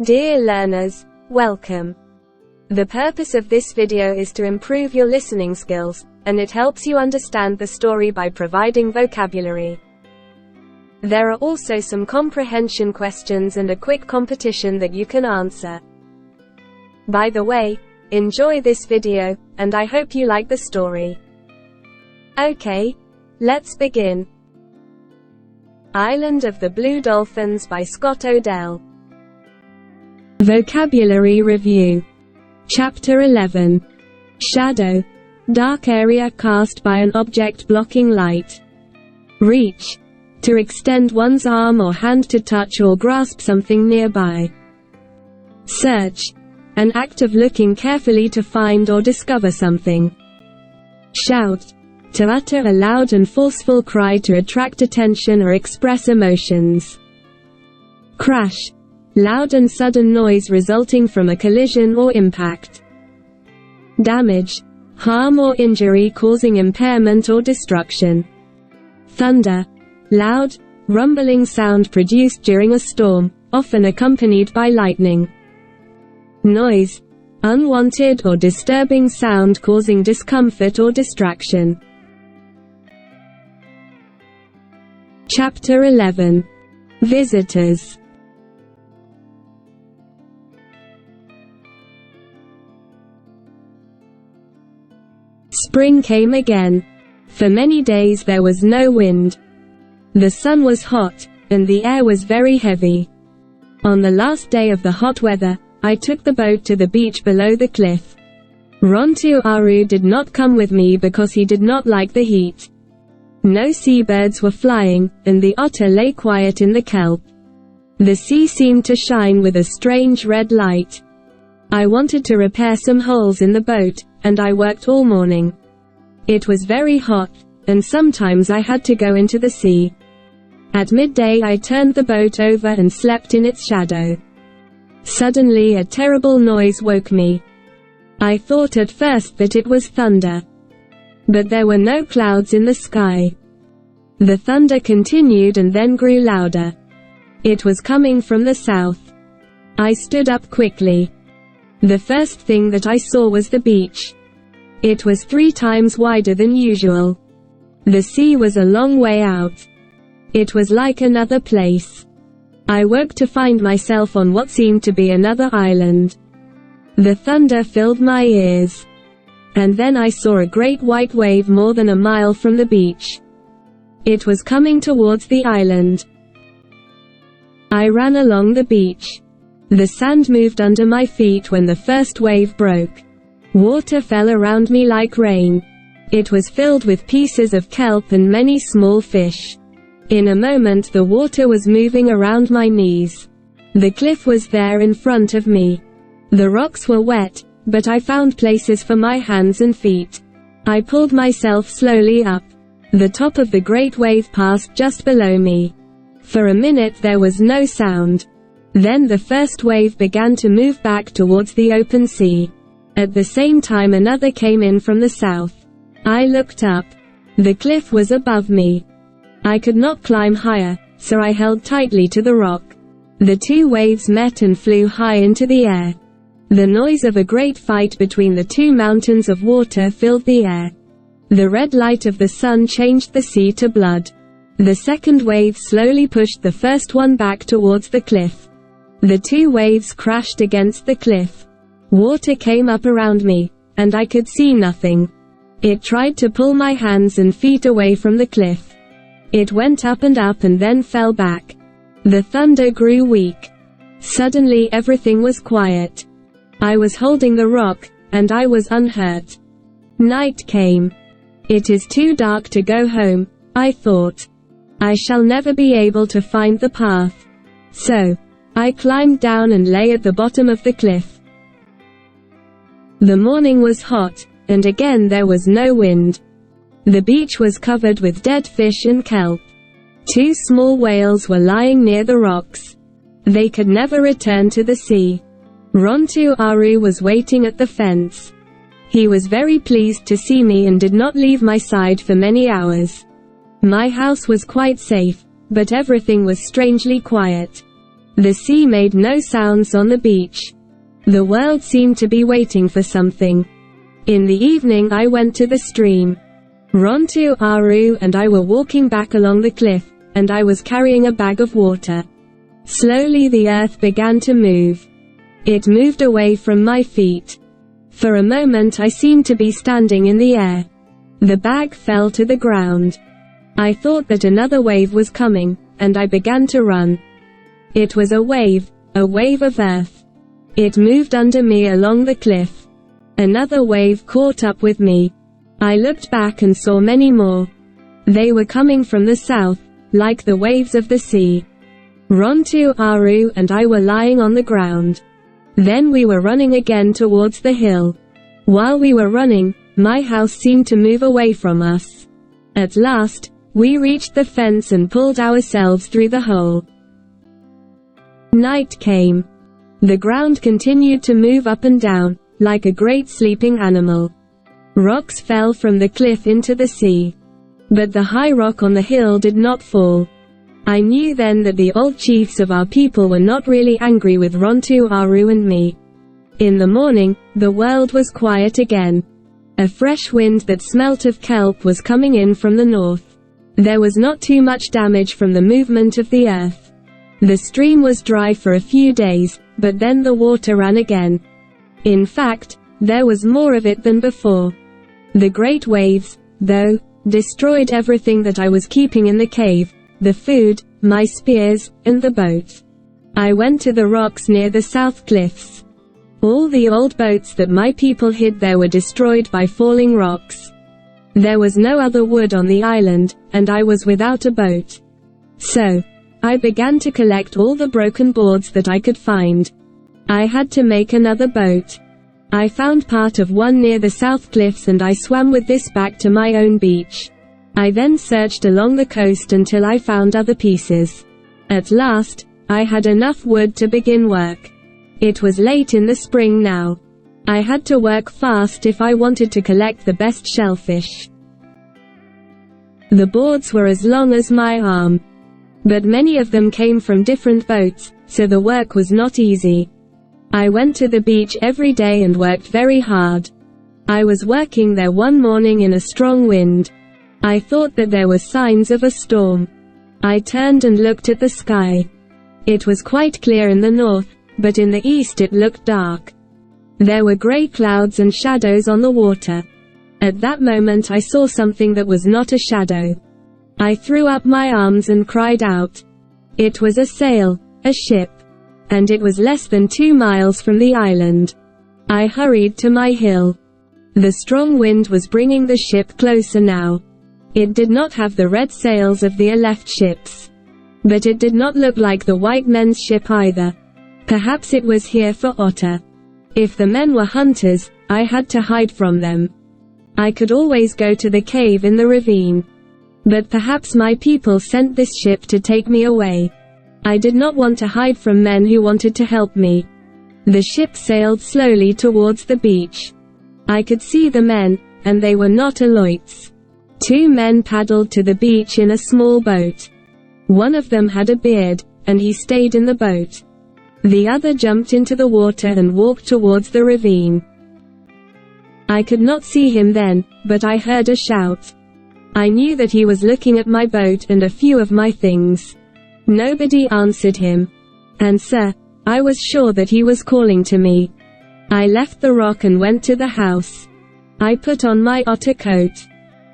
Dear learners, welcome. The purpose of this video is to improve your listening skills, and it helps you understand the story by providing vocabulary. There are also some comprehension questions and a quick competition that you can answer. By the way, enjoy this video, and I hope you like the story. Okay, let's begin. Island of the Blue Dolphins by Scott Odell. Vocabulary Review. Chapter 11. Shadow. Dark area cast by an object blocking light. Reach. To extend one's arm or hand to touch or grasp something nearby. Search. An act of looking carefully to find or discover something. Shout. To utter a loud and forceful cry to attract attention or express emotions. Crash. Loud and sudden noise resulting from a collision or impact. Damage. Harm or injury causing impairment or destruction. Thunder. Loud, rumbling sound produced during a storm, often accompanied by lightning. Noise. Unwanted or disturbing sound causing discomfort or distraction. Chapter 11. Visitors. Spring came again. For many days there was no wind. The sun was hot, and the air was very heavy. On the last day of the hot weather, I took the boat to the beach below the cliff. Rontu-Aru did not come with me because he did not like the heat. No seabirds were flying, and the otter lay quiet in the kelp. The sea seemed to shine with a strange red light. I wanted to repair some holes in the boat, and I worked all morning. It was very hot, and sometimes I had to go into the sea. At midday I turned the boat over and slept in its shadow. Suddenly a terrible noise woke me. I thought at first that it was thunder. But there were no clouds in the sky. The thunder continued and then grew louder. It was coming from the south. I stood up quickly. The first thing that I saw was the beach. It was 3 times wider than usual. The sea was a long way out. It was like another place. I woke to find myself on what seemed to be another island. The thunder filled my ears. And then I saw a great white wave more than a mile from the beach. It was coming towards the island. I ran along the beach. The sand moved under my feet when the first wave broke. Water fell around me like rain. It was filled with pieces of kelp and many small fish. In a moment the water was moving around my knees. The cliff was there in front of me. The rocks were wet, but I found places for my hands and feet. I pulled myself slowly up. The top of the great wave passed just below me. For a minute there was no sound. Then the first wave began to move back towards the open sea. At the same time another came in from the south. I looked up. The cliff was above me. I could not climb higher, so I held tightly to the rock. The 2 waves met and flew high into the air. The noise of a great fight between the 2 mountains of water filled the air. The red light of the sun changed the sea to blood. The second wave slowly pushed the first one back towards the cliff. The 2 waves crashed against the cliff. Water came up around me, and I could see nothing. It tried to pull my hands and feet away from the cliff. It went up and then fell back. The thunder grew weak. Suddenly everything was quiet. I was holding the rock, and I was unhurt. Night came. It is too dark to go home, I thought. I shall never be able to find the path. So, I climbed down and lay at the bottom of the cliff. The morning was hot, and again there was no wind. The beach was covered with dead fish and kelp. 2 small whales were lying near the rocks. They could never return to the sea. Rontu-Aru was waiting at the fence. He was very pleased to see me and did not leave my side for many hours. My house was quite safe, but everything was strangely quiet. The sea made no sounds on the beach. The world seemed to be waiting for something. In the evening I went to the stream. Rontu Aru and I were walking back along the cliff, and I was carrying a bag of water. Slowly the earth began to move. It moved away from my feet. For a moment I seemed to be standing in the air. The bag fell to the ground. I thought that another wave was coming, and I began to run. It was a wave of earth. It moved under me along the cliff. Another wave caught up with me. I looked back and saw many more. They were coming from the south, like the waves of the sea. Rontu Aru and I were lying on the ground. Then we were running again towards the hill. While we were running, my house seemed to move away from us. At last, we reached the fence and pulled ourselves through the hole. Night came. The ground continued to move up and down, like a great sleeping animal. Rocks fell from the cliff into the sea. But the high rock on the hill did not fall. I knew then that the old chiefs of our people were not really angry with Rontu Aru and me. In the morning, the world was quiet again. A fresh wind that smelt of kelp was coming in from the north. There was not too much damage from the movement of the earth. The stream was dry for a few days, but then the water ran again. In fact, there was more of it than before. The great waves, though, destroyed everything that I was keeping in the cave, the food, my spears, and the boat. I went to the rocks near the south cliffs. All the old boats that my people hid there were destroyed by falling rocks. There was no other wood on the island, and I was without a boat. So, I began to collect all the broken boards that I could find. I had to make another boat. I found part of one near the south cliffs and I swam with this back to my own beach. I then searched along the coast until I found other pieces. At last, I had enough wood to begin work. It was late in the spring now. I had to work fast if I wanted to collect the best shellfish. The boards were as long as my arm. But many of them came from different boats, so the work was not easy. I went to the beach every day and worked very hard. I was working there one morning in a strong wind. I thought that there were signs of a storm. I turned and looked at the sky. It was quite clear in the north, but in the east it looked dark. There were grey clouds and shadows on the water. At that moment I saw something that was not a shadow. I threw up my arms and cried out. It was a sail, a ship. And it was less than 2 miles from the island. I hurried to my hill. The strong wind was bringing the ship closer now. It did not have the red sails of the Aleph ships. But it did not look like the white men's ship either. Perhaps it was here for otter. If the men were hunters, I had to hide from them. I could always go to the cave in the ravine. But perhaps my people sent this ship to take me away. I did not want to hide from men who wanted to help me. The ship sailed slowly towards the beach. I could see the men, and they were not Aloits. 2 men paddled to the beach in a small boat. One of them had a beard, and he stayed in the boat. The other jumped into the water and walked towards the ravine. I could not see him then, but I heard a shout. I knew that he was looking at my boat and a few of my things. Nobody answered him. And sir, I was sure that he was calling to me. I left the rock and went to the house. I put on my otter coat.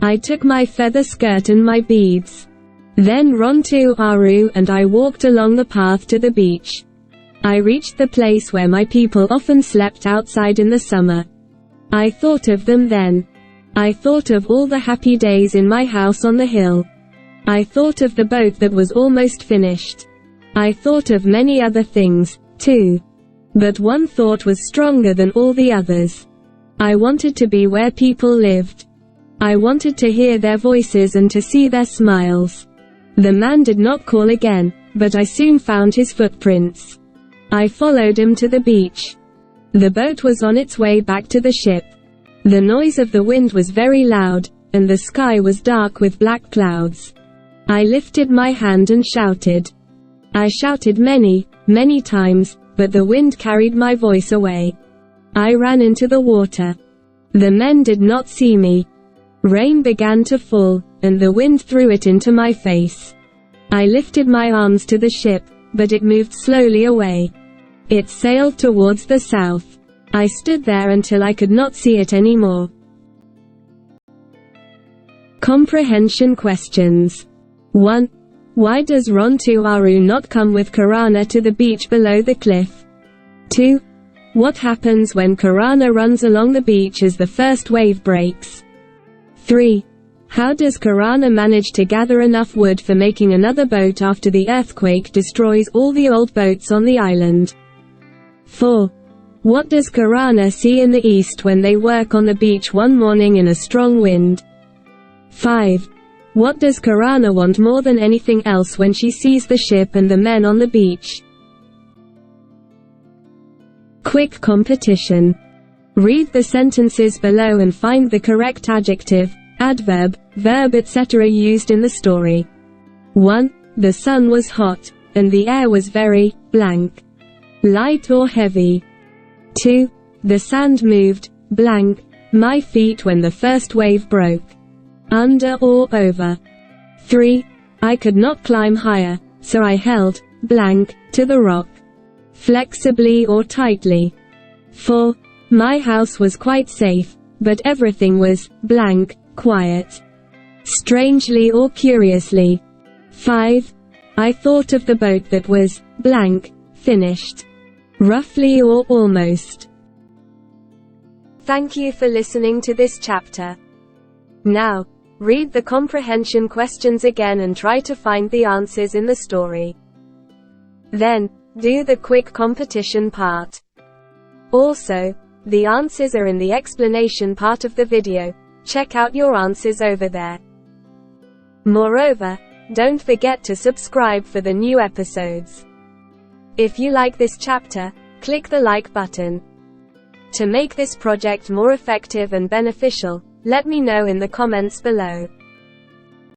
I took my feather skirt and my beads. Then Rontu Aru and I walked along the path to the beach. I reached the place where my people often slept outside in the summer. I thought of them then. I thought of all the happy days in my house on the hill. I thought of the boat that was almost finished. I thought of many other things, too. But one thought was stronger than all the others. I wanted to be where people lived. I wanted to hear their voices and to see their smiles. The man did not call again, but I soon found his footprints. I followed him to the beach. The boat was on its way back to the ship. The noise of the wind was very loud, and the sky was dark with black clouds. I lifted my hand and shouted, I shouted many, many times, but the wind carried my voice away. I ran into the water. The men did not see me. Rain began to fall, and the wind threw it into my face. I lifted my arms to the ship, but it moved slowly away. It sailed towards the south. I stood there until I could not see it anymore. Comprehension questions. 1. Why does Rontuaru not come with Karana to the beach below the cliff? 2. What happens when Karana runs along the beach as the first wave breaks? 3. How does Karana manage to gather enough wood for making another boat after the earthquake destroys all the old boats on the island? 4. What does Karana see in the east when they work on the beach one morning in a strong wind? 5. What does Karana want more than anything else when she sees the ship and the men on the beach? Quick competition. Read the sentences below and find the correct adjective, adverb, verb etc. used in the story. 1. The sun was hot, and the air was very, blank. Light or heavy. 2. The sand moved, blank, my feet when the first wave broke. Under or over. 3. I could not climb higher, so I held, blank, to the rock. Flexibly or tightly. 4. My house was quite safe, but everything was, blank, quiet. Strangely or curiously. 5. I thought of the boat that was, blank, finished. Roughly or almost. Thank you for listening to this chapter. Now, read the comprehension questions again and try to find the answers in the story. Then, do the quick competition part. Also, the answers are in the explanation part of the video. Check out your answers over there. Moreover, don't forget to subscribe for the new episodes. If you like this chapter, click the like button. To make this project more effective and beneficial, let me know in the comments below.